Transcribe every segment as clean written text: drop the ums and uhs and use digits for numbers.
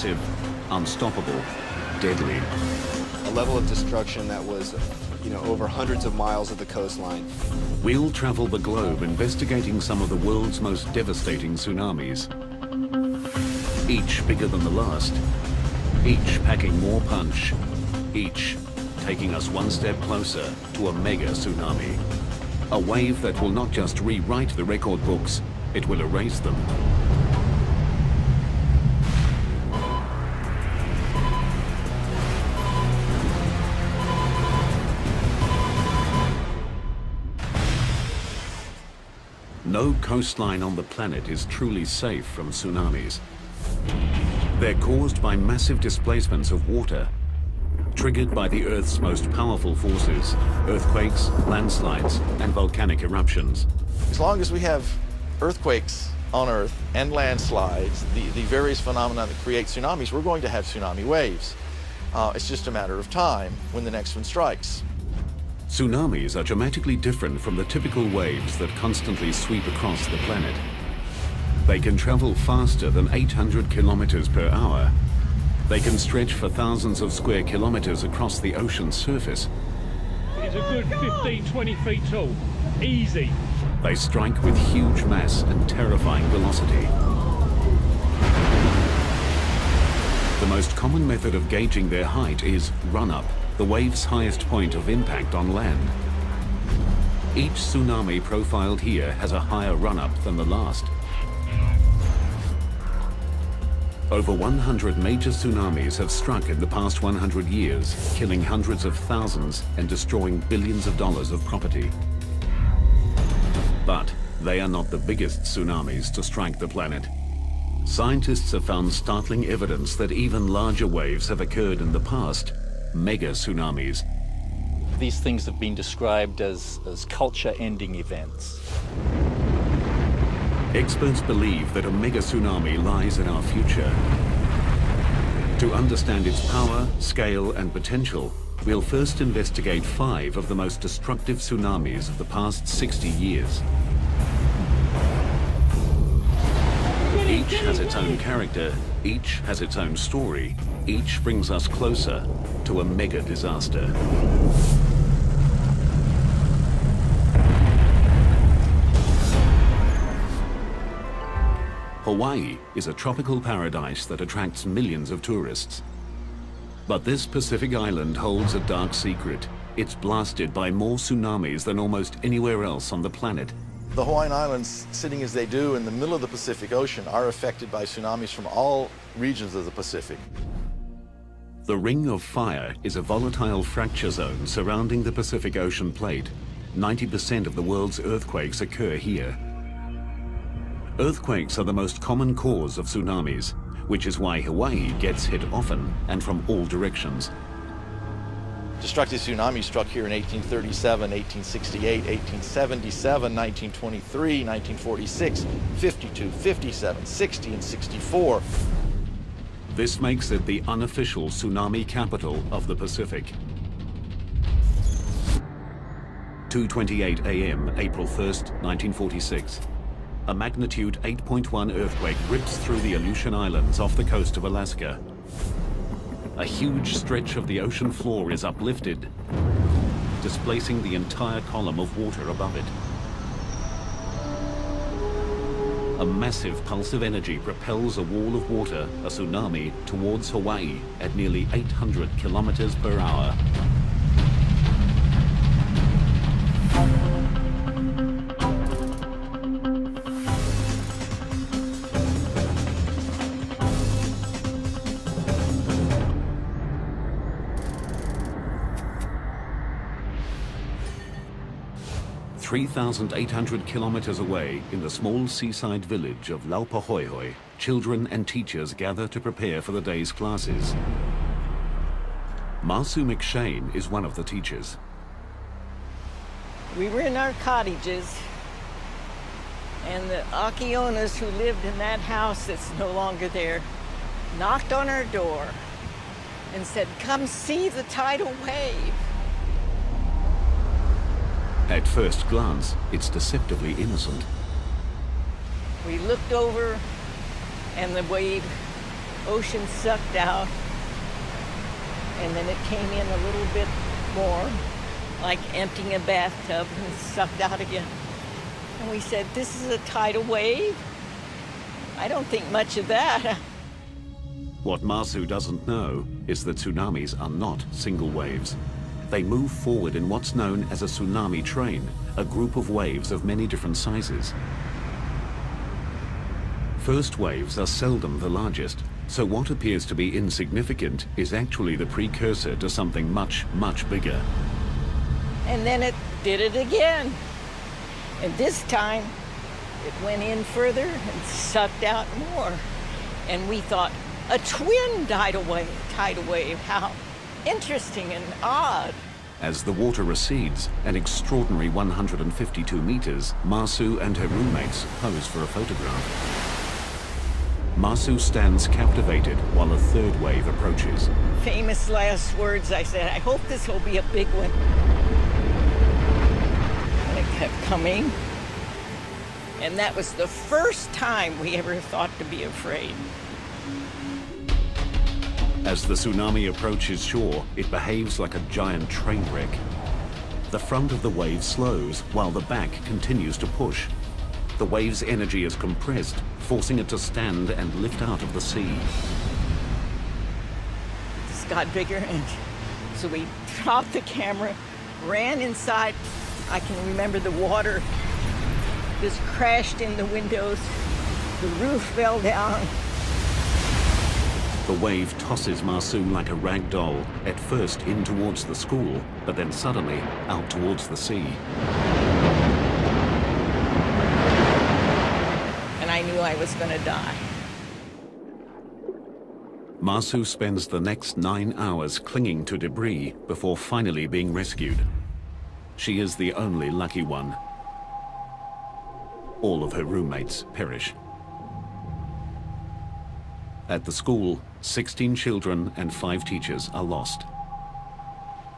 massive, unstoppable, deadly. A level of destruction that was, over hundreds of miles of the coastline. We'll travel the globe investigating some of the world's most devastating tsunamis. Each bigger than the last, each packing more punch, each taking us one step closer to a mega tsunami. A wave that will not just rewrite the record books, it will erase them. No coastline on the planet is truly safe from tsunamis. They're caused by massive displacements of water, triggered by the Earth's most powerful forces, earthquakes, landslides, and volcanic eruptions. As long as we have earthquakes on Earth and landslides, the various phenomena that create tsunamis, we're going to have tsunami waves. It's just a matter of time when the next one strikes. Tsunamis are dramatically different from the typical waves that constantly sweep across the planet. They can travel faster than 800 kilometers per hour. They can stretch for thousands of square kilometers across the ocean's surface. It's a good 15, 20 feet tall. Easy. They strike with huge mass and terrifying velocity. The most common method of gauging their height is run-up, the wave's highest point of impact on land. Each tsunami profiled here has a higher run-up than the last. Over 100 major tsunamis have struck in the past 100 years, killing hundreds of thousands and destroying billions of dollars of property. But they are not the biggest tsunamis to strike the planet. Scientists have found startling evidence that even larger waves have occurred in the past, mega tsunamis. These things have been described as culture-ending events. Experts believe that a mega tsunami lies in our future. To understand its power, scale, and potential, we'll first investigate 5 of the most destructive tsunamis of the past 60 years. Each has its own character, each has its own story, each brings us closer to a mega disaster. Hawaii is a tropical paradise that attracts millions of tourists. But this Pacific island holds a dark secret. It's blasted by more tsunamis than almost anywhere else on the planet. The Hawaiian Islands, sitting as they do in the middle of the Pacific Ocean, are affected by tsunamis from all regions of the Pacific. The Ring of Fire is a volatile fracture zone surrounding the Pacific Ocean plate. 90% of the world's earthquakes occur here. Earthquakes are the most common cause of tsunamis, which is why Hawaii gets hit often and from all directions. Destructive tsunamis struck here in 1837, 1868, 1877, 1923, 1946, 52, 57, 60, and 64. This makes it the unofficial tsunami capital of the Pacific. 2:28 a.m., April 1st, 1946. A magnitude 8.1 earthquake rips through the Aleutian Islands off the coast of Alaska. A huge stretch of the ocean floor is uplifted, displacing the entire column of water above it. A massive pulse of energy propels a wall of water, a tsunami, towards Hawaii at nearly 800 kilometers per hour. (3,800 kilometers away in the small seaside village of Laupahoehoe, children and teachers gather to prepare for the day's classes. Marsu McShane is one of the teachers. We were in our cottages, and the Akionas who lived in that house that's no longer there knocked on our door and said, "Come see the tidal wave." At first glance, it's deceptively innocent. We looked over, and the wave ocean sucked out, and then it came in a little bit more, like emptying a bathtub, and sucked out again. And we said, this is a tidal wave? I don't think much of that. What Masu doesn't know is that tsunamis are not single waves. They move forward in what's known as a tsunami train, a group of waves of many different sizes. First waves are seldom the largest, so what appears to be insignificant is actually the precursor to something much, much bigger. And then it did it again. And this time, it went in further and sucked out more. And we thought, a twin tidal wave, how interesting and odd. As the water recedes, an extraordinary 152 meters, Masu and her roommates pose for a photograph. Masu stands captivated while a third wave approaches. Famous last words, I said, I hope this will be a big one. And it kept coming. And that was the first time we ever thought to be afraid. As the tsunami approaches shore, it behaves like a giant train wreck. The front of the wave slows while the back continues to push. The wave's energy is compressed, forcing it to stand and lift out of the sea. This got bigger, and so we dropped the camera, ran inside. I can remember the water just crashed in the windows. The roof fell down. The wave tosses Masu like a rag doll, at first in towards the school, but then suddenly out towards the sea. And I knew I was going to die. Masu spends the next 9 hours clinging to debris before finally being rescued. She is the only lucky one. All of her roommates perish. At the school, 16 children and 5 teachers are lost.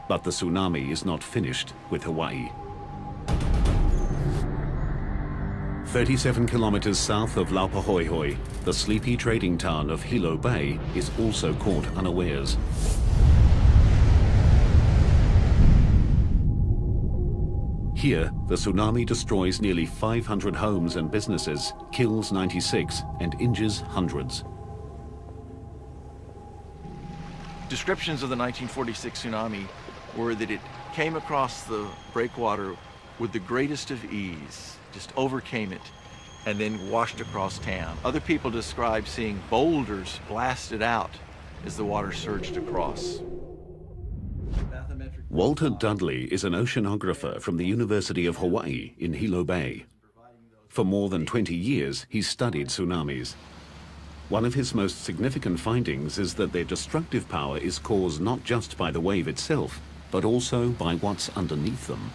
But the tsunami is not finished with Hawaii. 37 kilometers south of Laupahoehoe, the sleepy trading town of Hilo Bay is also caught unawares. Here, the tsunami destroys nearly 500 homes and businesses, kills 96, and injures hundreds. Descriptions of the 1946 tsunami were that it came across the breakwater with the greatest of ease, just overcame it, and then washed across town. Other people describe seeing boulders blasted out as the water surged across. Walter Dudley is an oceanographer from the University of Hawaii in Hilo Bay. For more than 20 years, he's studied tsunamis. One of his most significant findings is that their destructive power is caused not just by the wave itself, but also by what's underneath them.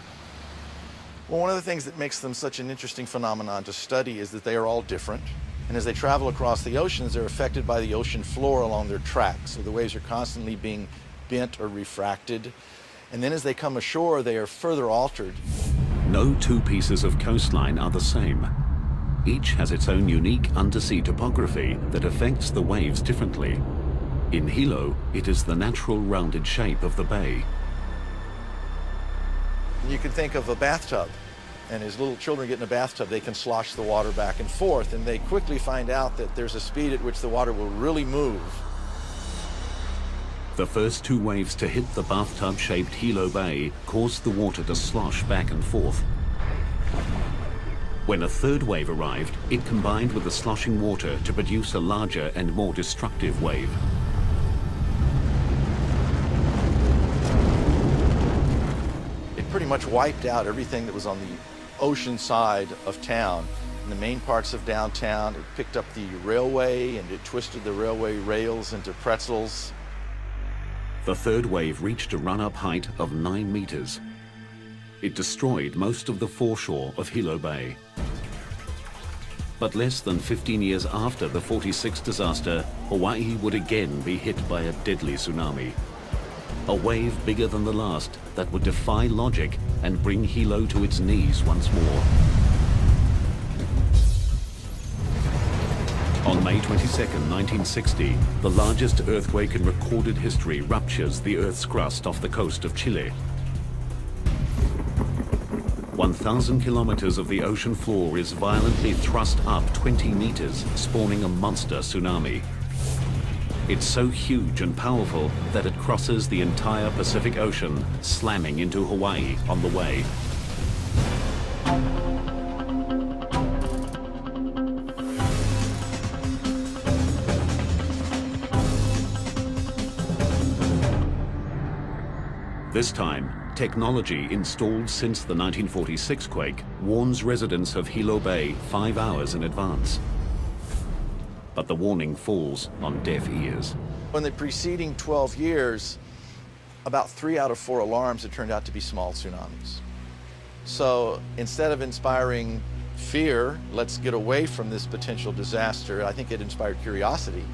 Well, one of the things that makes them such an interesting phenomenon to study is that they are all different. And as they travel across the oceans, they're affected by the ocean floor along their tracks. So the waves are constantly being bent or refracted. And then as they come ashore, they are further altered. No two pieces of coastline are the same. Each has its own unique undersea topography that affects the waves differently. In Hilo, it is the natural rounded shape of the bay. You can think of a bathtub, and as little children get in a bathtub, they can slosh the water back and forth, and they quickly find out that there's a speed at which the water will really move. The first 2 waves to hit the bathtub-shaped Hilo Bay caused the water to slosh back and forth. When a third wave arrived, it combined with the sloshing water to produce a larger and more destructive wave. It pretty much wiped out everything that was on the ocean side of town. In the main parts of downtown, it picked up the railway and it twisted the railway rails into pretzels. The third wave reached a run-up height of 9 meters. It destroyed most of the foreshore of Hilo Bay. But less than 15 years after the '46 disaster, Hawaii would again be hit by a deadly tsunami. A wave bigger than the last that would defy logic and bring Hilo to its knees once more. On May 22, 1960, the largest earthquake in recorded history ruptures the Earth's crust off the coast of Chile. 1,000 kilometers of the ocean floor is violently thrust up 20 meters, spawning a monster tsunami. It's so huge and powerful that it crosses the entire Pacific Ocean, slamming into Hawaii on the way. This time, technology installed since the 1946 quake warns residents of Hilo Bay 5 hours in advance. But the warning falls on deaf ears. In the preceding 12 years, about 3 out of 4 alarms had turned out to be small tsunamis. So instead of inspiring fear, let's get away from this potential disaster, I think it inspired curiosity,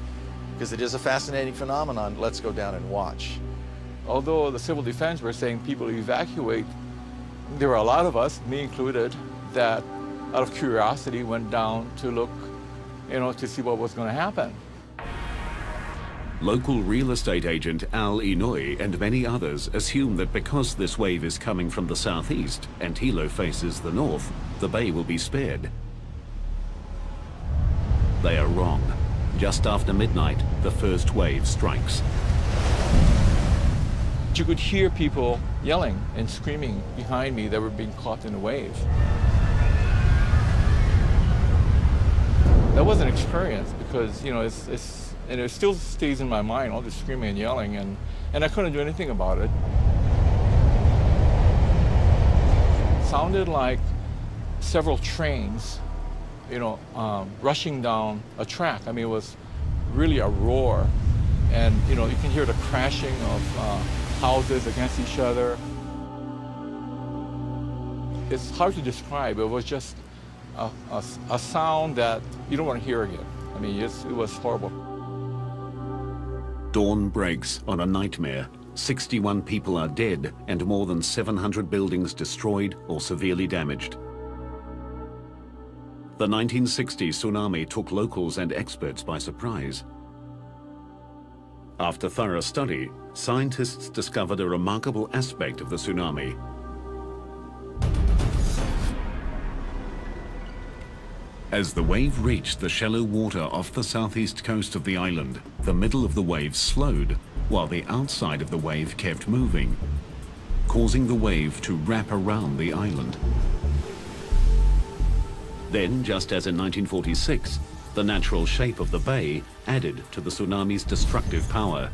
because it is a fascinating phenomenon. Let's go down and watch. Although the civil defense were saying people evacuate, there were a lot of us, me included, that out of curiosity went down to look, to see what was going to happen. Local real estate agent Al Inouye and many others assume that because this wave is coming from the southeast and Hilo faces the north, the bay will be spared. They are wrong. Just after midnight, the first wave strikes. You could hear people yelling and screaming behind me that were being caught in a wave. That was an experience because, and it still stays in my mind, all this screaming and yelling, and I couldn't do anything about it. It sounded like several trains, rushing down a track. I mean, it was really a roar, and, you can hear the crashing of houses against each other. It's hard to describe. It was just a sound that you don't want to hear again. I mean, it was horrible. Dawn breaks on a nightmare. 61 people are dead and more than 700 buildings destroyed or severely damaged. The 1960 tsunami took locals and experts by surprise. After thorough study, scientists discovered a remarkable aspect of the tsunami. As the wave reached the shallow water off the southeast coast of the island, the middle of the wave slowed, while the outside of the wave kept moving, causing the wave to wrap around the island. Then, just as in 1946, the natural shape of the bay added to the tsunami's destructive power.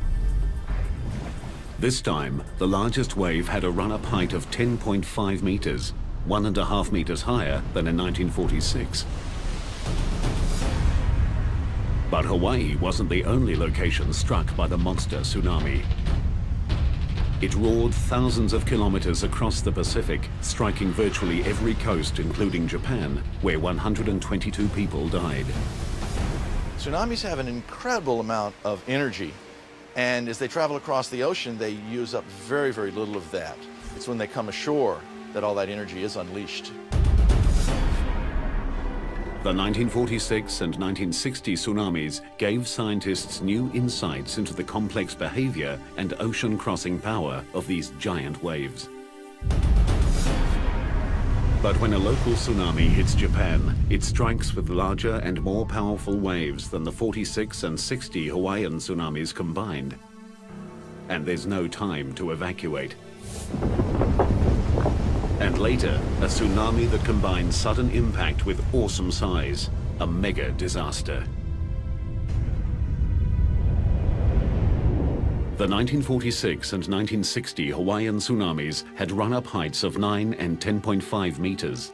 This time, the largest wave had a run-up height of 10.5 meters, 1.5 meters higher than in 1946. But Hawaii wasn't the only location struck by the monster tsunami. It roared thousands of kilometers across the Pacific, striking virtually every coast, including Japan, where 122 people died. Tsunamis have an incredible amount of energy, and as they travel across the ocean, they use up very, very little of that. It's when they come ashore that all that energy is unleashed. The 1946 and 1960 tsunamis gave scientists new insights into the complex behavior and ocean-crossing power of these giant waves. But when a local tsunami hits Japan, it strikes with larger and more powerful waves than the 46 and 60 Hawaiian tsunamis combined. And there's no time to evacuate. And later, a tsunami that combines sudden impact with awesome size, a mega disaster. The 1946 and 1960 Hawaiian tsunamis had run-up heights of 9 and 10.5 meters.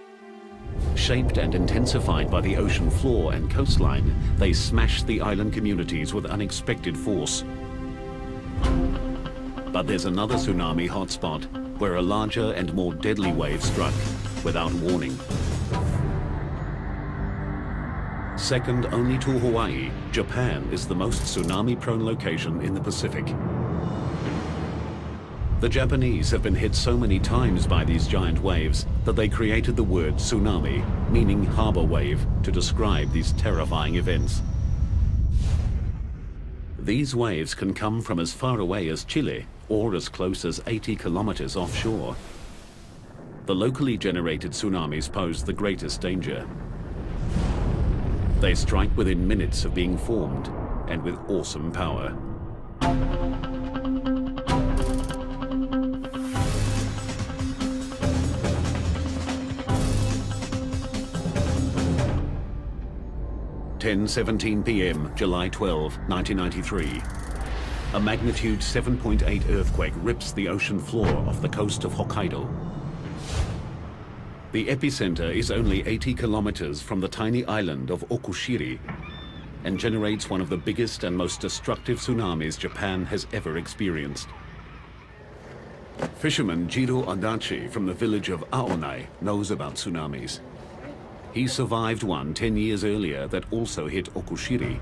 Shaped and intensified by the ocean floor and coastline, they smashed the island communities with unexpected force. But there's another tsunami hotspot, where a larger and more deadly wave struck without warning. Second only to Hawaii, Japan is the most tsunami-prone location in the Pacific. The Japanese have been hit so many times by these giant waves that they created the word tsunami, meaning harbor wave, to describe these terrifying events. These waves can come from as far away as Chile or as close as 80 kilometers offshore. The locally generated tsunamis pose the greatest danger. They strike within minutes of being formed and with awesome power. (10:17 p.m., July 12, 1993). A magnitude 7.8 earthquake rips the ocean floor off the coast of Hokkaido. The epicenter is only 80 kilometers from the tiny island of Okushiri and generates one of the biggest and most destructive tsunamis Japan has ever experienced. Fisherman Jiro Adachi from the village of Aonai knows about tsunamis. He survived one 10 years earlier that also hit Okushiri.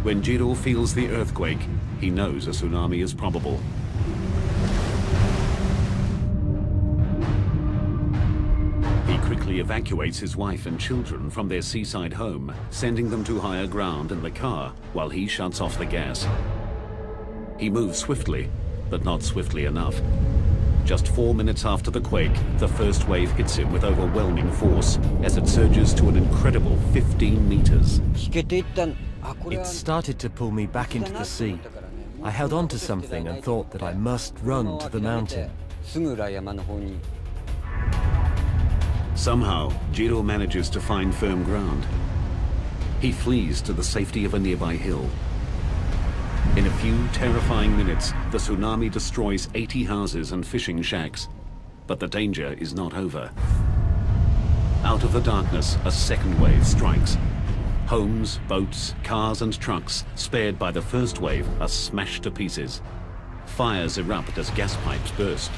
When Jiro feels the earthquake, he knows a tsunami is probable. He quickly evacuates his wife and children from their seaside home, sending them to higher ground in the car while he shuts off the gas. He moves swiftly, but not swiftly enough. Just 4 minutes after the quake, the first wave hits him with overwhelming force as it surges to an incredible 15 meters. It started to pull me back into the sea. I held on to something and thought that I must run to the mountain. Somehow, Jiro manages to find firm ground. He flees to the safety of a nearby hill. In a few terrifying minutes, the tsunami destroys 80 houses and fishing shacks. But the danger is not over. Out of the darkness, a second wave strikes. Homes, boats, cars and trucks, spared by the first wave, are smashed to pieces. Fires erupt as gas pipes burst.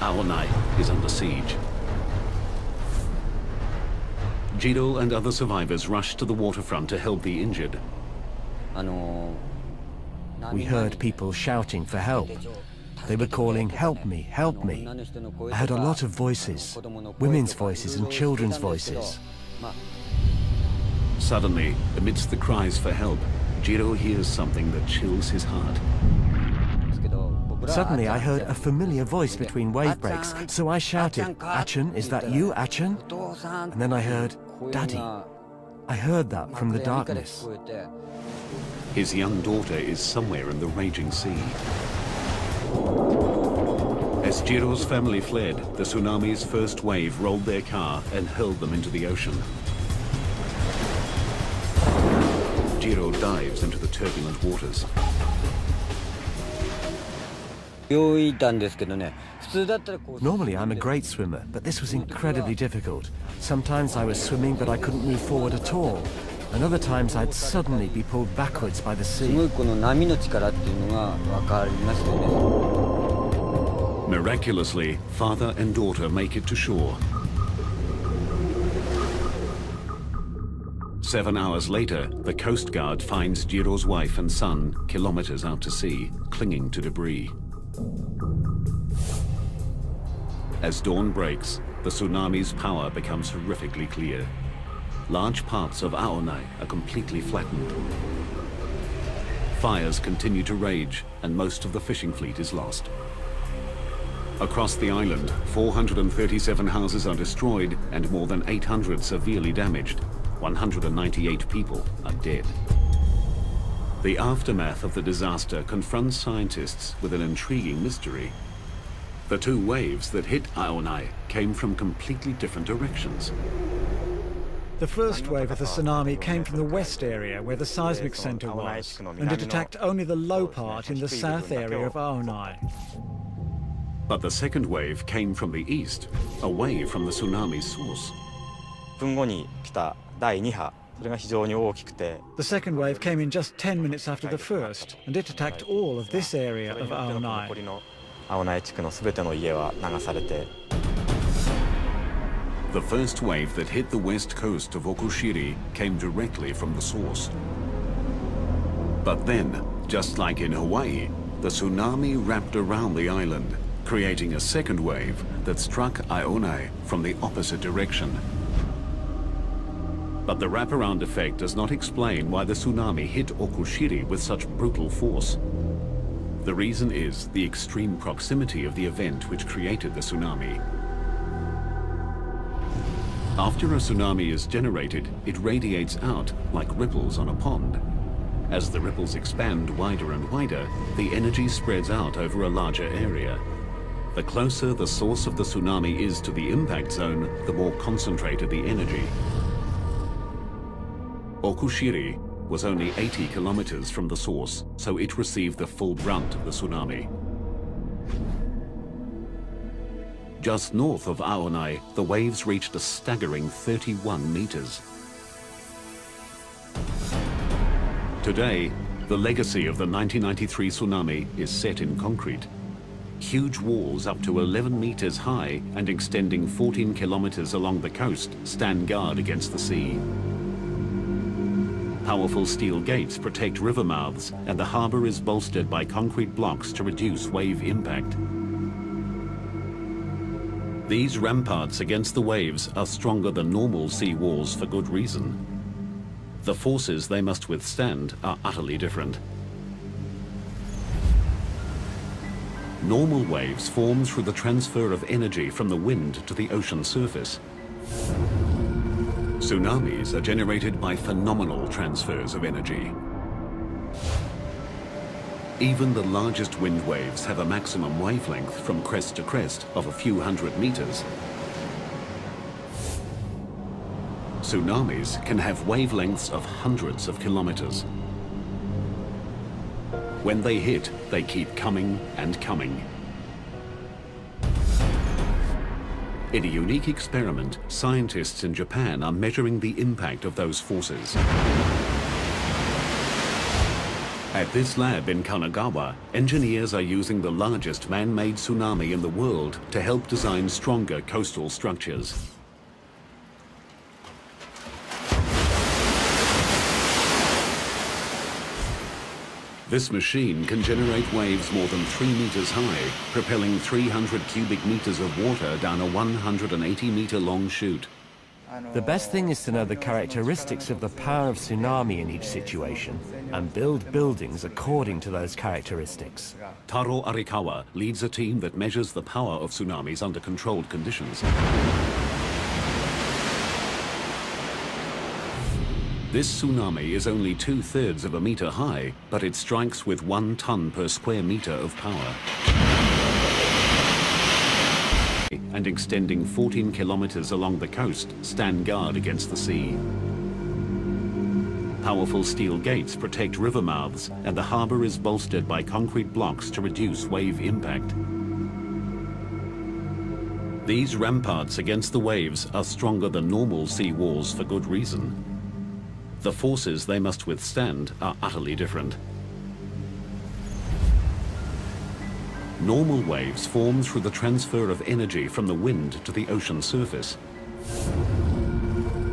Aonai is under siege. Jiro and other survivors rush to the waterfront to help the injured. We heard people shouting for help. They were calling, "Help me, help me." I heard a lot of voices, women's voices and children's voices. Suddenly, amidst the cries for help, Jiro hears something that chills his heart. Suddenly I heard a familiar voice between wave breaks, so I shouted, "Achan, is that you, Achan?" And then I heard, "Daddy." I heard that from the darkness. His young daughter is somewhere in the raging sea. As Jiro's family fled, the tsunami's first wave rolled their car and hurled them into the ocean. Jiro dives into the turbulent waters. Normally I'm a great swimmer, but this was incredibly difficult. Sometimes I was swimming but I couldn't move forward at all. And other times I'd suddenly be pulled backwards by the sea. Miraculously, father and daughter make it to shore. 7 hours later, the Coast Guard finds Jiro's wife and son kilometers out to sea, clinging to debris. As dawn breaks, the tsunami's power becomes horrifically clear. Large parts of Aonai are completely flattened. Fires continue to rage, and most of the fishing fleet is lost. Across the island, 437 houses are destroyed and more than 800 severely damaged. 198 people are dead. The aftermath of the disaster confronts scientists with an intriguing mystery. The two waves that hit Aonai came from completely different directions. The first wave of the tsunami came from the west area where the seismic center was, and it attacked only the low part in the south area of Aonai. But the second wave came from the east, away from the tsunami's source. The second wave came in just 10 minutes after the first, and it attacked all of this area of Aonai. The first wave that hit the west coast of Okushiri came directly from the source. But then, just like in Hawaii, the tsunami wrapped around the island, creating a second wave that struck Aonai from the opposite direction. But the wraparound effect does not explain why the tsunami hit Okushiri with such brutal force. The reason is the extreme proximity of the event which created the tsunami. After a tsunami is generated, it radiates out like ripples on a pond. As the ripples expand wider and wider, the energy spreads out over a larger area. The closer the source of the tsunami is to the impact zone, the more concentrated the energy. Okushiri was only 80 kilometers from the source, so it received the full brunt of the tsunami. Just north of Aonai, the waves reached a staggering 31 meters. Today, the legacy of the 1993 tsunami is set in concrete. Huge walls up to 11 meters high and extending 14 kilometers along the coast stand guard against the sea. Powerful steel gates protect river mouths, and the harbor is bolstered by concrete blocks to reduce wave impact. These ramparts against the waves are stronger than normal sea walls for good reason. The forces they must withstand are utterly different. Normal waves form through the transfer of energy from the wind to the ocean surface. Tsunamis are generated by phenomenal transfers of energy. Even the largest wind waves have a maximum wavelength from crest to crest of a few hundred meters. Tsunamis can have wavelengths of hundreds of kilometers. When they hit, they keep coming and coming. In a unique experiment, scientists in Japan are measuring the impact of those forces. At this lab in Kanagawa, engineers are using the largest man-made tsunami in the world to help design stronger coastal structures. This machine can generate waves more than 3 meters high, propelling 300 cubic meters of water down a 180-meter long chute. The best thing is to know the characteristics of the power of tsunami in each situation and build buildings according to those characteristics. Taro Arikawa leads a team that measures the power of tsunamis under controlled conditions. This tsunami is only 2/3 of a meter high, but it strikes with 1 ton per square meter of power. And extending 14 kilometers along the coast, stand guard against the sea. Powerful steel gates protect river mouths, and the harbor is bolstered by concrete blocks to reduce wave impact. These ramparts against the waves are stronger than normal sea walls for good reason. The forces they must withstand are utterly different. Normal waves form through the transfer of energy from the wind to the ocean surface.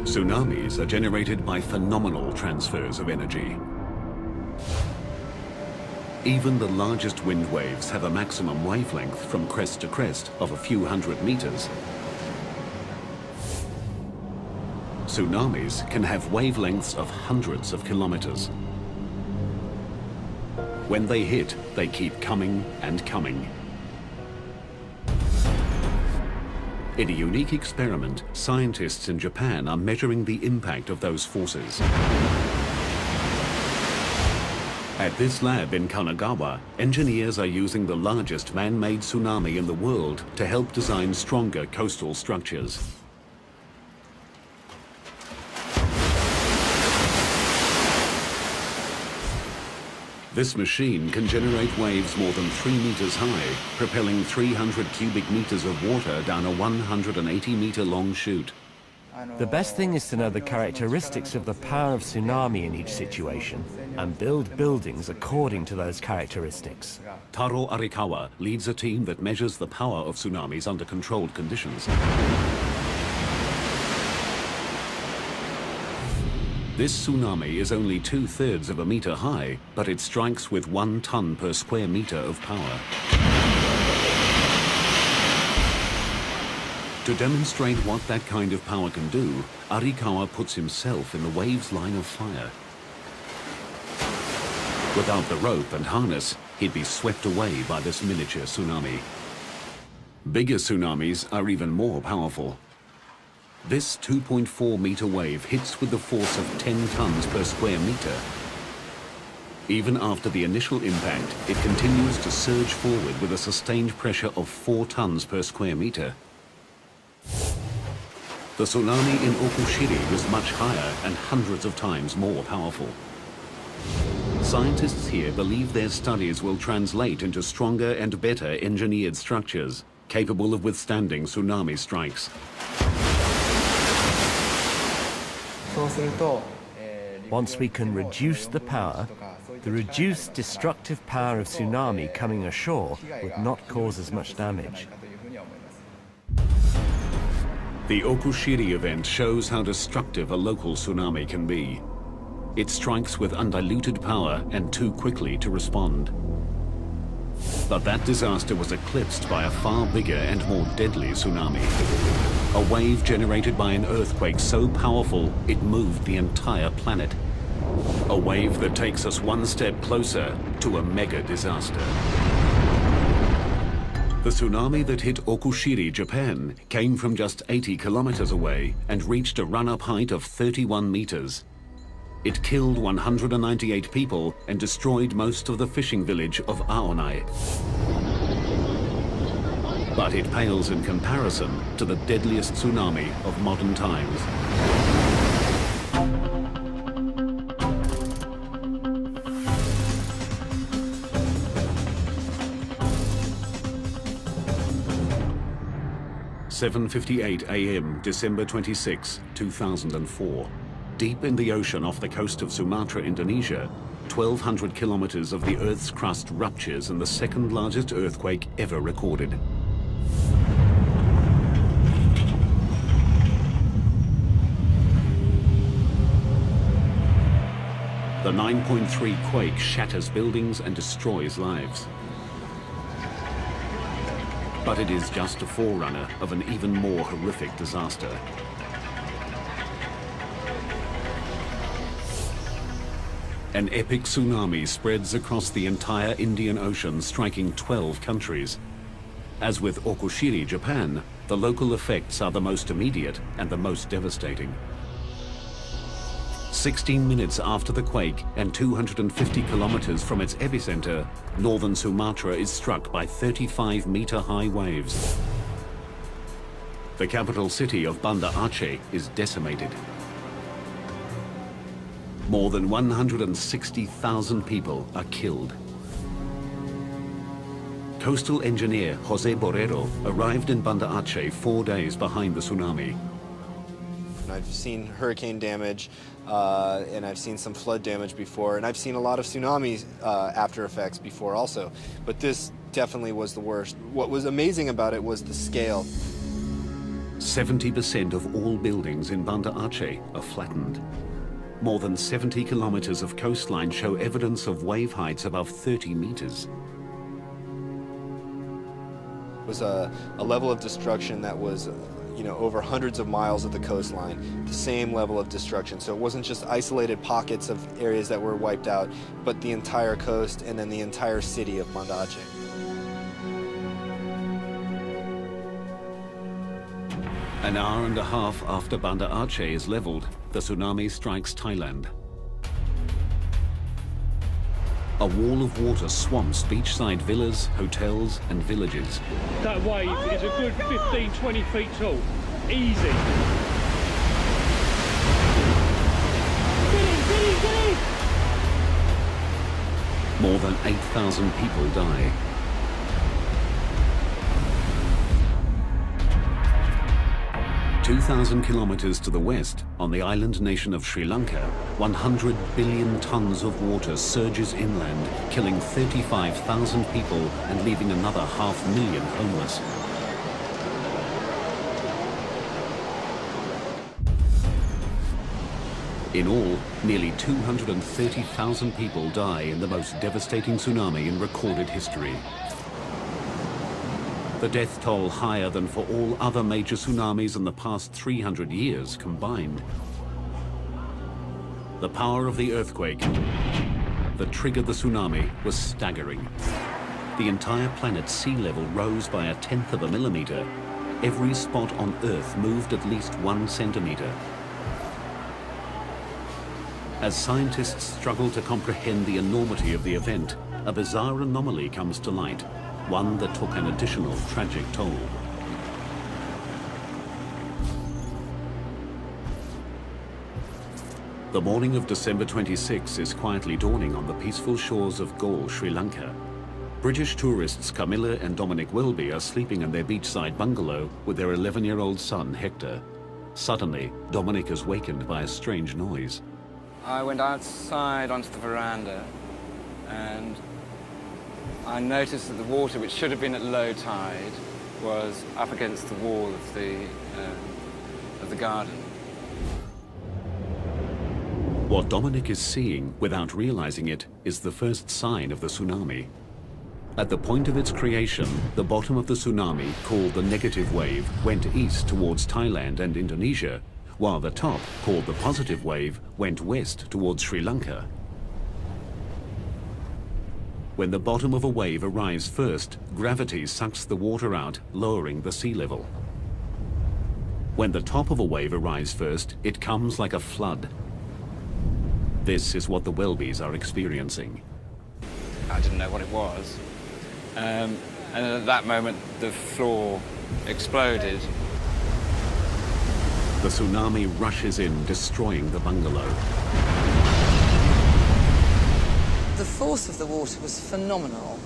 Tsunamis are generated by phenomenal transfers of energy. Even the largest wind waves have a maximum wavelength from crest to crest of a few hundred meters. Tsunamis can have wavelengths of hundreds of kilometers. When they hit, they keep coming and coming. In a unique experiment, scientists in Japan are measuring the impact of those forces. At this lab in Kanagawa, engineers are using the largest man-made tsunami in the world to help design stronger coastal structures. This machine can generate waves more than 3 meters high, propelling 300 cubic meters of water down a 180-meter long chute. The best thing is to know the characteristics of the power of tsunami in each situation and build buildings according to those characteristics. Taro Arikawa leads a team that measures the power of tsunamis under controlled conditions. This tsunami is only 2/3 of a meter high, but it strikes with 1 ton per square meter of power. To demonstrate what that kind of power can do, Arikawa puts himself in the wave's line of fire. Without the rope and harness, he'd be swept away by this miniature tsunami. Bigger tsunamis are even more powerful. This 2.4-meter wave hits with the force of 10 tons per square meter. Even after the initial impact, it continues to surge forward with a sustained pressure of 4 tons per square meter. The tsunami in Okushiri was much higher and hundreds of times more powerful. Scientists here believe their studies will translate into stronger and better engineered structures, capable of withstanding tsunami strikes. Once we can reduce the power, the reduced destructive power of tsunami coming ashore would not cause as much damage. The Okushiri event shows how destructive a local tsunami can be. It strikes with undiluted power and too quickly to respond. But that disaster was eclipsed by a far bigger and more deadly tsunami. A wave generated by an earthquake so powerful it moved the entire planet. A wave that takes us one step closer to a mega disaster. The tsunami that hit Okushiri, Japan, came from just 80 kilometers away and reached a run-up height of 31 meters. It killed 198 people and destroyed most of the fishing village of Aonai. But it pales in comparison to the deadliest tsunami of modern times. (7:58 a.m. December 26, 2004). Deep in the ocean off the coast of Sumatra, Indonesia, 1,200 kilometers of the Earth's crust ruptures in the second largest earthquake ever recorded. The 9.3 quake shatters buildings and destroys lives. But it is just a forerunner of an even more horrific disaster. An epic tsunami spreads across the entire Indian Ocean, striking 12 countries. As with Okushiri, Japan, the local effects are the most immediate and the most devastating. 16 minutes after the quake and 250 kilometers from its epicenter, northern Sumatra is struck by 35-meter-high waves. The capital city of Banda Aceh is decimated. More than 160,000 people are killed. Coastal engineer Jose Borrero arrived in Banda Aceh 4 days behind the tsunami. I've seen hurricane damage, and I've seen some flood damage before, and I've seen a lot of tsunami after effects before also, but this definitely was the worst. What was amazing about it was the scale. 70% of all buildings in Banda Aceh are flattened. More than 70 kilometers of coastline show evidence of wave heights above 30 meters. It was a level of destruction that was over hundreds of miles of the coastline, the same level of destruction. So it wasn't just isolated pockets of areas that were wiped out, but the entire coast and then the entire city of Banda Aceh. An hour and a half after Banda Aceh is leveled, the tsunami strikes Thailand. A wall of water swamps beachside villas, hotels, and villages. That wave is a good 15, 20 feet tall. Easy. Get in! More than 8,000 people die. (2,000 kilometers to the west, on the island nation of Sri Lanka, 100 billion tons of water surges inland, killing 35,000 people and leaving another 500,000 homeless. In all, nearly 230,000 people die in the most devastating tsunami in recorded history. the death toll higher than for all other major tsunamis in the past 300 years combined. The power of the earthquake that triggered the tsunami was staggering. The entire planet's sea level rose by 1/10 of a millimeter. Every spot on Earth moved at least 1 centimeter. As scientists struggle to comprehend the enormity of the event, a bizarre anomaly comes to light, one that took an additional tragic toll. The morning of December 26 is quietly dawning on the peaceful shores of Galle, Sri Lanka. British tourists Camilla and Dominic Welby are sleeping in their beachside bungalow with their 11-year-old son, Hector. Suddenly, Dominic is wakened by a strange noise. I went outside onto the veranda and I noticed that the water, which should have been at low tide, was up against the wall of the garden. What Dominic is seeing, without realizing it, is the first sign of the tsunami. At the point of its creation, the bottom of the tsunami, called the negative wave, went east towards Thailand and Indonesia, while the top, called the positive wave, went west towards Sri Lanka. When the bottom of a wave arrives first, gravity sucks the water out, lowering the sea level. When the top of a wave arrives first, it comes like a flood. This is what the Welbys are experiencing. I didn't know what it was. And at that moment, the floor exploded. The tsunami rushes in, destroying the bungalow. The force of the water was phenomenal.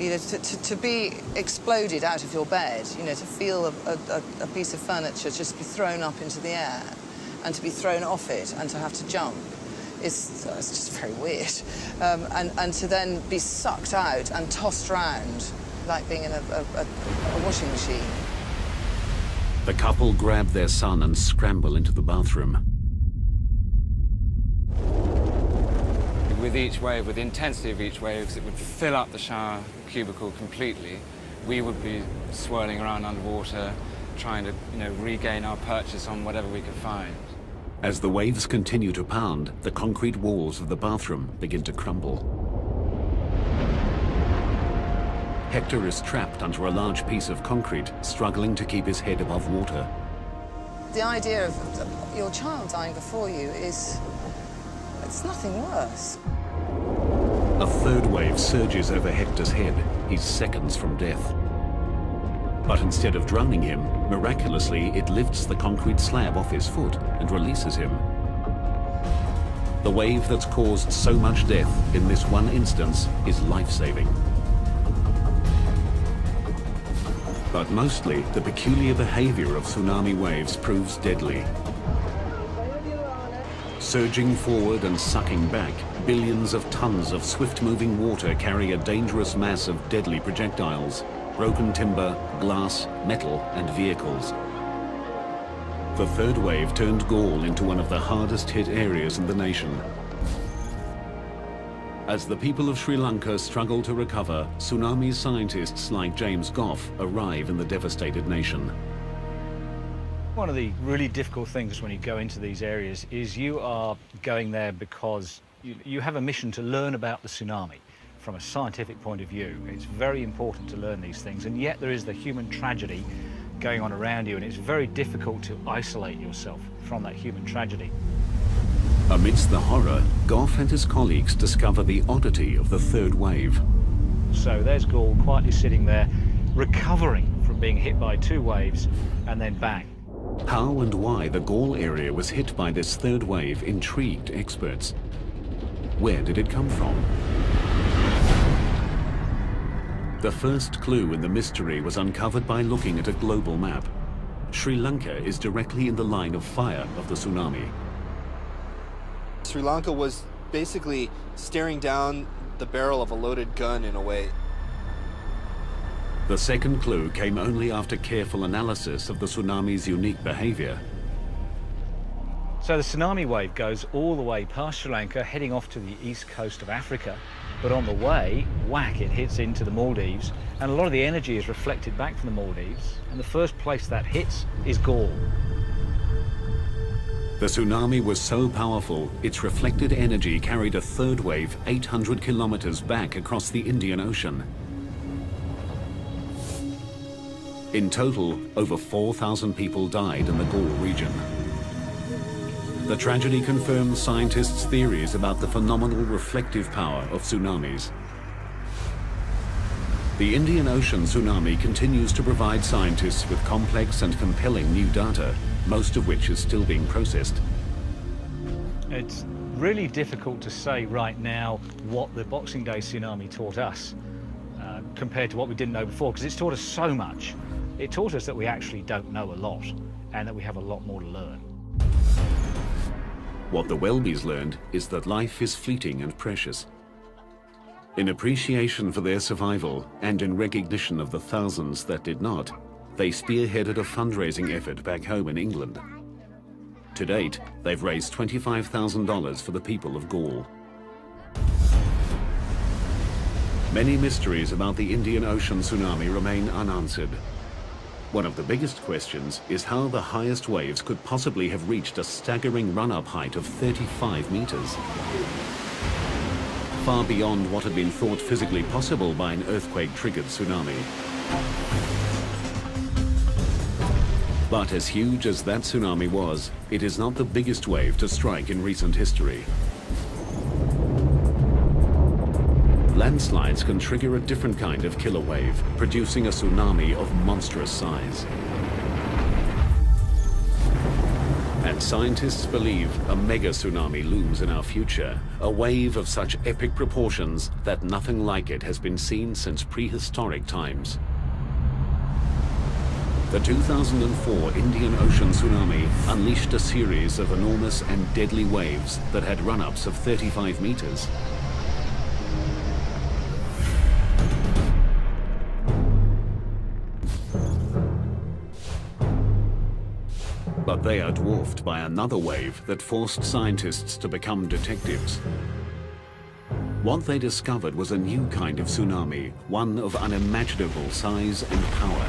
You know, to be exploded out of your bed, you know, to feel a piece of furniture just be thrown up into the air and to be thrown off it and to have to jump. It's just very weird. And to then be sucked out and tossed around like being in a washing machine. The couple grab their son and scramble into the bathroom. With each wave, with the intensity of each wave, because it would fill up the shower cubicle completely, we would be swirling around underwater, trying to, you know, regain our purchase on whatever we could find. As the waves continue to pound, the concrete walls of the bathroom begin to crumble. Hector is trapped under a large piece of concrete, struggling to keep his head above water. The idea of your child dying before you it's nothing worse. A third wave surges over Hector's head. He's seconds from death. But instead of drowning him, miraculously, it lifts the concrete slab off his foot and releases him. The wave that's caused so much death in this one instance is life-saving. But mostly, the peculiar behavior of tsunami waves proves deadly. Surging forward and sucking back, billions of tons of swift-moving water carry a dangerous mass of deadly projectiles. Broken timber, glass, metal, and vehicles. The third wave turned Galle into one of the hardest hit areas in the nation. As the people of Sri Lanka struggle to recover, tsunami scientists like James Goff arrive in the devastated nation. One of the really difficult things when you go into these areas is you are going there because you have a mission to learn about the tsunami. From a scientific point of view, it's very important to learn these things, and yet there is the human tragedy going on around you, and it's very difficult to isolate yourself from that human tragedy. Amidst the horror, Goff and his colleagues discover the oddity of the third wave. So there's Galle quietly sitting there, recovering from being hit by 2 waves, and then bang. How and why the Galle area was hit by this third wave intrigued experts. Where did it come from? The first clue in the mystery was uncovered by looking at a global map. Sri Lanka is directly in the line of fire of the tsunami. Sri Lanka was basically staring down the barrel of a loaded gun in a way. The second clue came only after careful analysis of the tsunami's unique behavior. So the tsunami wave goes all the way past Sri Lanka, heading off to the east coast of Africa. But on the way, whack, it hits into the Maldives, and a lot of the energy is reflected back from the Maldives, and the first place that hits is Gaul. The tsunami was so powerful, its reflected energy carried a third wave 800 kilometers back across the Indian Ocean. In total, over 4,000 people died in the Gaul region. The tragedy confirms scientists' theories about the phenomenal reflective power of tsunamis. The Indian Ocean tsunami continues to provide scientists with complex and compelling new data, most of which is still being processed. It's really difficult to say right now what the Boxing Day tsunami taught us compared to what we didn't know before, because it's taught us so much. It taught us that we actually don't know a lot and that we have a lot more to learn. What the Welbys learned is that life is fleeting and precious. In appreciation for their survival and in recognition of the thousands that did not, they spearheaded a fundraising effort back home in England. To date, they've raised $25,000 for the people of Gaul. Many mysteries about the Indian Ocean tsunami remain unanswered. One of the biggest questions is how the highest waves could possibly have reached a staggering run-up height of 35 meters. Far beyond what had been thought physically possible by an earthquake-triggered tsunami. But as huge as that tsunami was, it is not the biggest wave to strike in recent history. Landslides can trigger a different kind of killer wave, producing a tsunami of monstrous size. And scientists believe a mega tsunami looms in our future, a wave of such epic proportions that nothing like it has been seen since prehistoric times. The 2004 Indian Ocean tsunami unleashed a series of enormous and deadly waves that had run-ups of 35 meters. But they are dwarfed by another wave that forced scientists to become detectives. What they discovered was a new kind of tsunami, one of unimaginable size and power.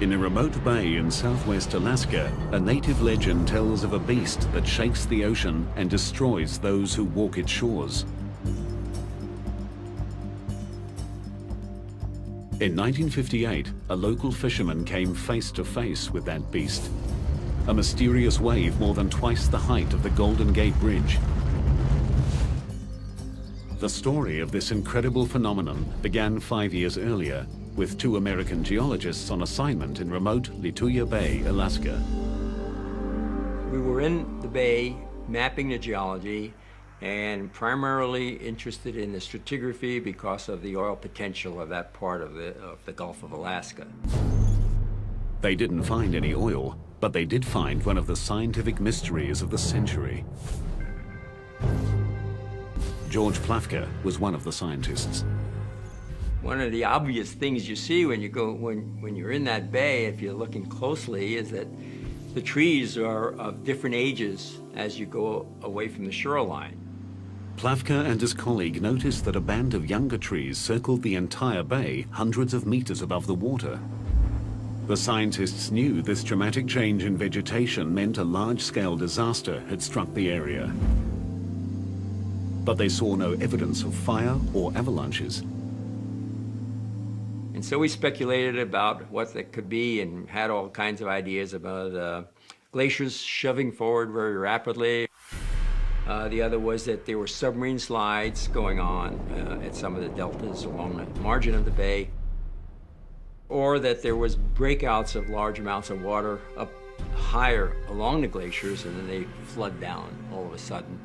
In a remote bay in southwest Alaska, a native legend tells of a beast that shakes the ocean and destroys those who walk its shores. In 1958, a local fisherman came face to face with that beast. A mysterious wave more than twice the height of the Golden Gate Bridge. The story of this incredible phenomenon began 5 years earlier, with 2 American geologists on assignment in remote Lituya Bay, Alaska. We were in the bay mapping the geology and primarily interested in the stratigraphy because of the oil potential of that part of the Gulf of Alaska. They didn't find any oil, but they did find one of the scientific mysteries of the century. George Plafka was one of the scientists. One of the obvious things you see when you're in that bay, if you're looking closely, is that the trees are of different ages as you go away from the shoreline. Plafka and his colleague noticed that a band of younger trees circled the entire bay hundreds of meters above the water. The scientists knew this dramatic change in vegetation meant a large-scale disaster had struck the area. But they saw no evidence of fire or avalanches. And so we speculated about what that could be and had all kinds of ideas about glaciers shoving forward very rapidly. The other was that there were submarine slides going on at some of the deltas along the margin of the bay, or that there was breakouts of large amounts of water up higher along the glaciers and then they flood down all of a sudden.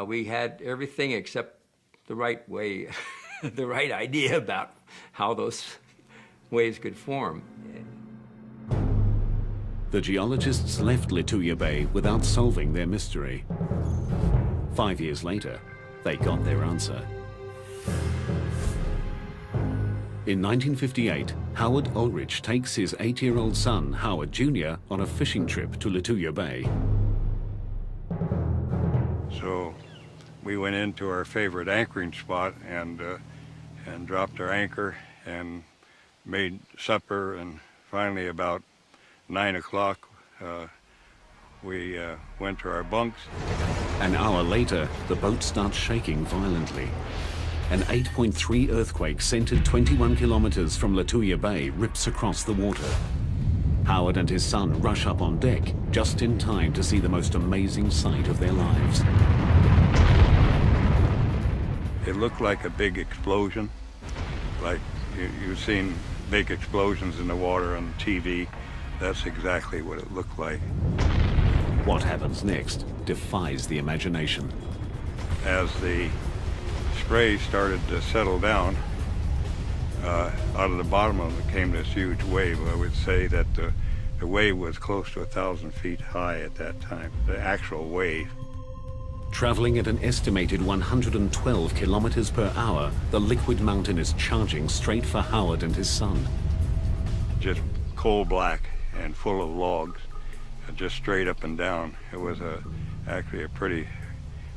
We had everything except the right way, the right idea about how those waves could form. The geologists left Lituya Bay without solving their mystery. 5 years later, they got their answer. In 1958, Howard Ulrich takes his 8-year-old son, Howard Jr., on a fishing trip to Lituya Bay. So we went into our favorite anchoring spot and dropped our anchor and made supper, and finally about 9 o'clock we went to our bunks. An hour later, the boat starts shaking violently. An 8.3 earthquake centered 21 kilometers from Lituya Bay rips across the water. Howard and his son rush up on deck just in time to see the most amazing sight of their lives. It looked like a big explosion, like you've seen big explosions in the water on TV. That's exactly what it looked like. What happens next defies the imagination. As the spray started to settle down, out of the bottom of it came this huge wave. I would say that the wave was close to 1,000 feet high at that time, the actual wave. Traveling at an estimated 112 kilometers per hour, the liquid mountain is charging straight for Howard and his son. Just coal black and full of logs, just straight up and down. It was actually a pretty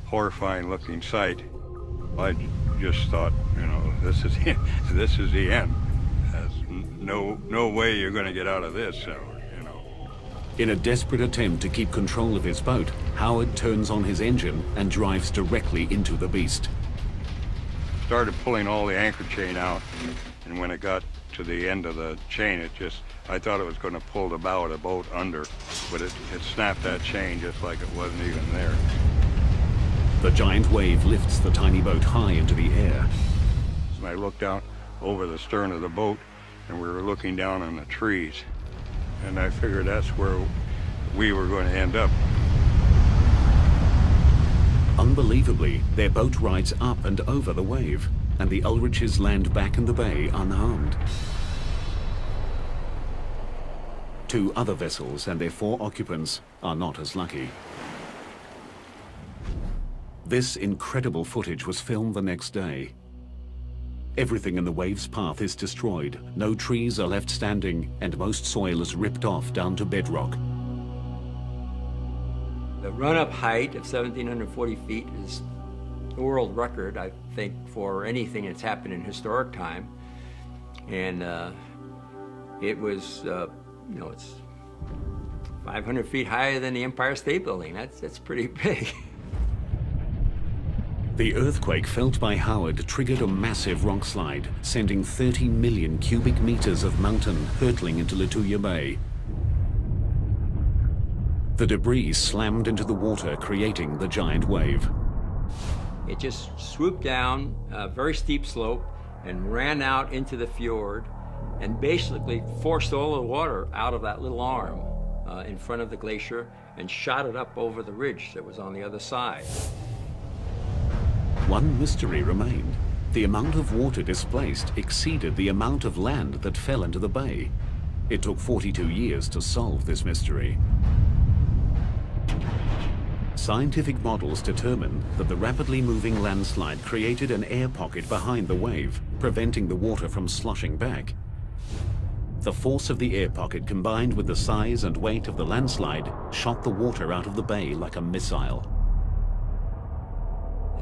horrifying looking sight. I just thought, you know, this is the end. There's no way you're going to get out of this, you know. In a desperate attempt to keep control of his boat, Howard turns on his engine and drives directly into the beast. Started pulling all the anchor chain out, and when it got to the end of the chain, I thought it was going to pull the bow of the boat under, but it snapped that chain just like it wasn't even there. The giant wave lifts the tiny boat high into the air. And I looked out over the stern of the boat, and we were looking down on the trees. And I figured that's where we were going to end up. Unbelievably, their boat rides up and over the wave, and the Ulriches land back in the bay unharmed. 2 other vessels and their 4 occupants are not as lucky. This incredible footage was filmed the next day. Everything in the wave's path is destroyed, no trees are left standing, and most soil is ripped off down to bedrock. The run-up height of 1,740 feet is the world record, I think, for anything that's happened in historic time. And it was, you know, it's 500 feet higher than the Empire State Building. That's pretty big. The earthquake felt by Howard triggered a massive rock slide, sending 30 million cubic meters of mountain hurtling into Lituya Bay. The debris slammed into the water, creating the giant wave. It just swooped down a very steep slope and ran out into the fjord and basically forced all the water out of that little arm in front of the glacier and shot it up over the ridge that was on the other side. One mystery remained. The amount of water displaced exceeded the amount of land that fell into the bay. It took 42 years to solve this mystery. Scientific models determined that the rapidly moving landslide created an air pocket behind the wave, preventing the water from sloshing back. The force of the air pocket combined with the size and weight of the landslide shot the water out of the bay like a missile.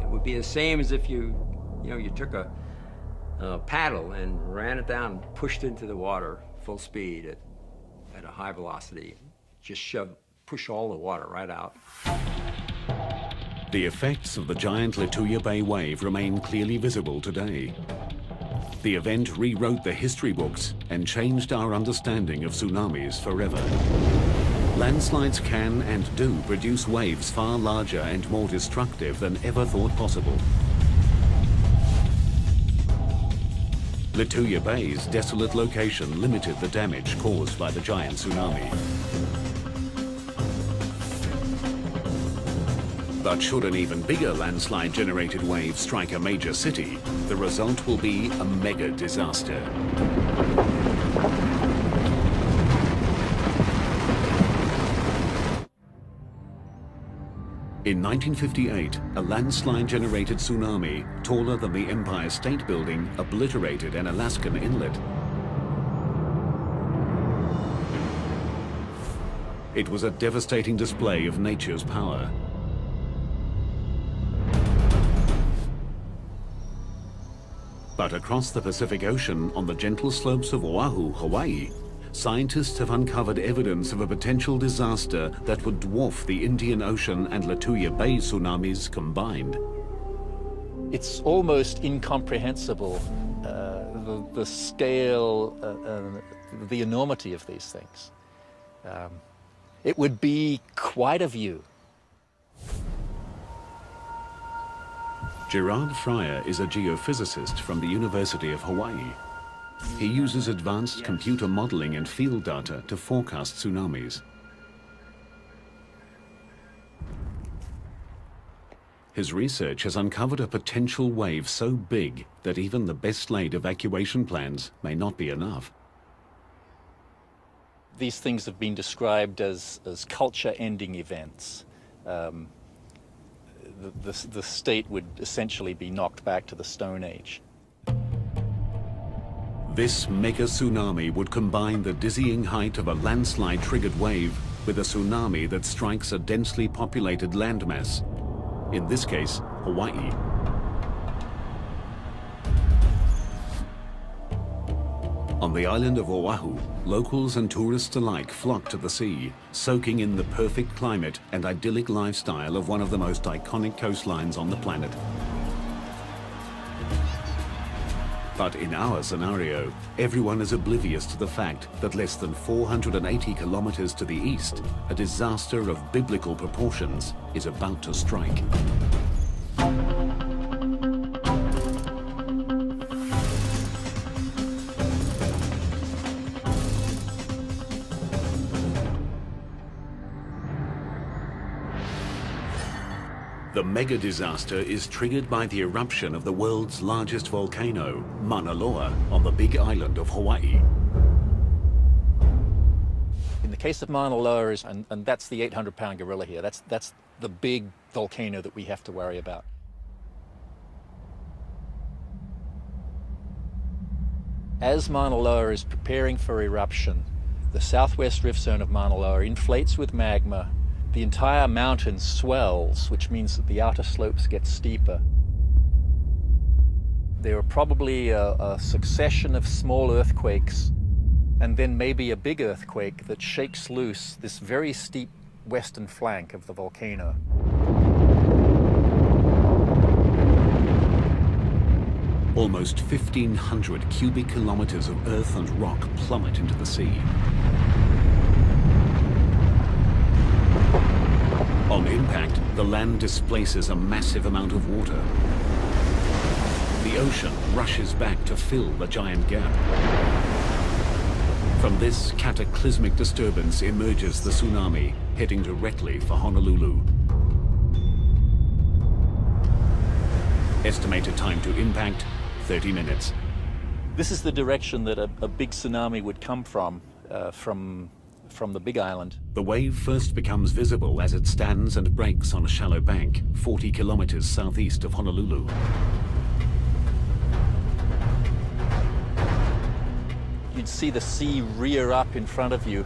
It would be the same as if you took a paddle and ran it down, pushed into the water full speed at a high velocity, just push all the water right out. The effects of the giant Lituya Bay wave remain clearly visible today. The event rewrote the history books and changed our understanding of tsunamis forever. Landslides can and do produce waves far larger and more destructive than ever thought possible. Lituya Bay's desolate location limited the damage caused by the giant tsunami. But should an even bigger landslide-generated wave strike a major city, the result will be a mega disaster. In 1958, a landslide-generated tsunami taller than the Empire State Building obliterated an Alaskan inlet. It was a devastating display of nature's power. But across the Pacific Ocean, on the gentle slopes of Oahu, Hawaii, scientists have uncovered evidence of a potential disaster that would dwarf the Indian Ocean and Latuya Bay tsunamis combined. It's almost incomprehensible, the scale, the enormity of these things. It would be quite a view. Gerard Fryer is a geophysicist from the University of Hawaii. He uses advanced computer modeling and field data to forecast tsunamis. His research has uncovered a potential wave so big that even the best-laid evacuation plans may not be enough. These things have been described as culture-ending events. The state would essentially be knocked back to the Stone Age. This mega tsunami would combine the dizzying height of a landslide-triggered wave with a tsunami that strikes a densely populated landmass, in this case, Hawaii. On the island of Oahu, locals and tourists alike flock to the sea, soaking in the perfect climate and idyllic lifestyle of one of the most iconic coastlines on the planet. But in our scenario, everyone is oblivious to the fact that less than 480 kilometers to the east, a disaster of biblical proportions is about to strike. The mega disaster is triggered by the eruption of the world's largest volcano, Mauna Loa, on the Big Island of Hawaii. In the case of Mauna Loa, and that's the 800-pound gorilla here, that's the big volcano that we have to worry about. As Mauna Loa is preparing for eruption, the southwest rift zone of Mauna Loa inflates with magma. The entire mountain swells, which means that the outer slopes get steeper. There are probably a succession of small earthquakes, and then maybe a big earthquake that shakes loose this very steep western flank of the volcano. Almost 1,500 cubic kilometers of earth and rock plummet into the sea. On impact, the land displaces a massive amount of water. The ocean rushes back to fill the giant gap. From this cataclysmic disturbance emerges the tsunami, heading directly for Honolulu. Estimated time to impact, 30 minutes. This is the direction that a big tsunami would come from the Big Island. The wave first becomes visible as it stands and breaks on a shallow bank, 40 kilometers southeast of Honolulu. You'd see the sea rear up in front of you.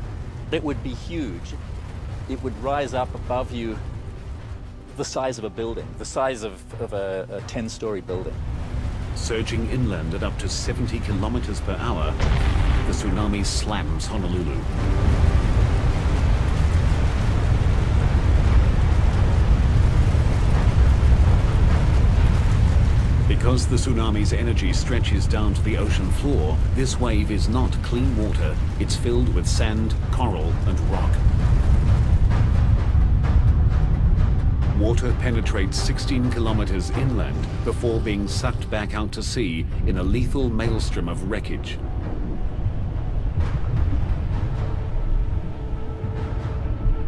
It would be huge. It would rise up above you the size of a building, the size of a 10-story building. Surging inland at up to 70 kilometers per hour, the tsunami slams Honolulu. Because the tsunami's energy stretches down to the ocean floor, this wave is not clean water. It's filled with sand, coral, and rock. Water penetrates 16 kilometers inland before being sucked back out to sea in a lethal maelstrom of wreckage.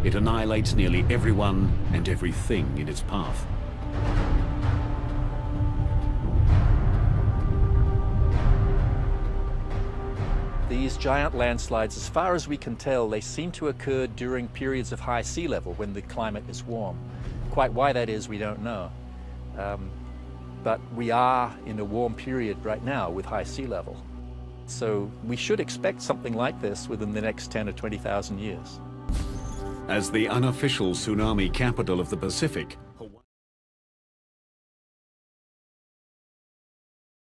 It annihilates nearly everyone and everything in its path. These giant landslides, as far as we can tell, they seem to occur during periods of high sea level when the climate is warm. Quite why that is, we don't know. But we are in a warm period right now with high sea level. So we should expect something like this within the next 10 or 20,000 years. As the unofficial tsunami capital of the Pacific,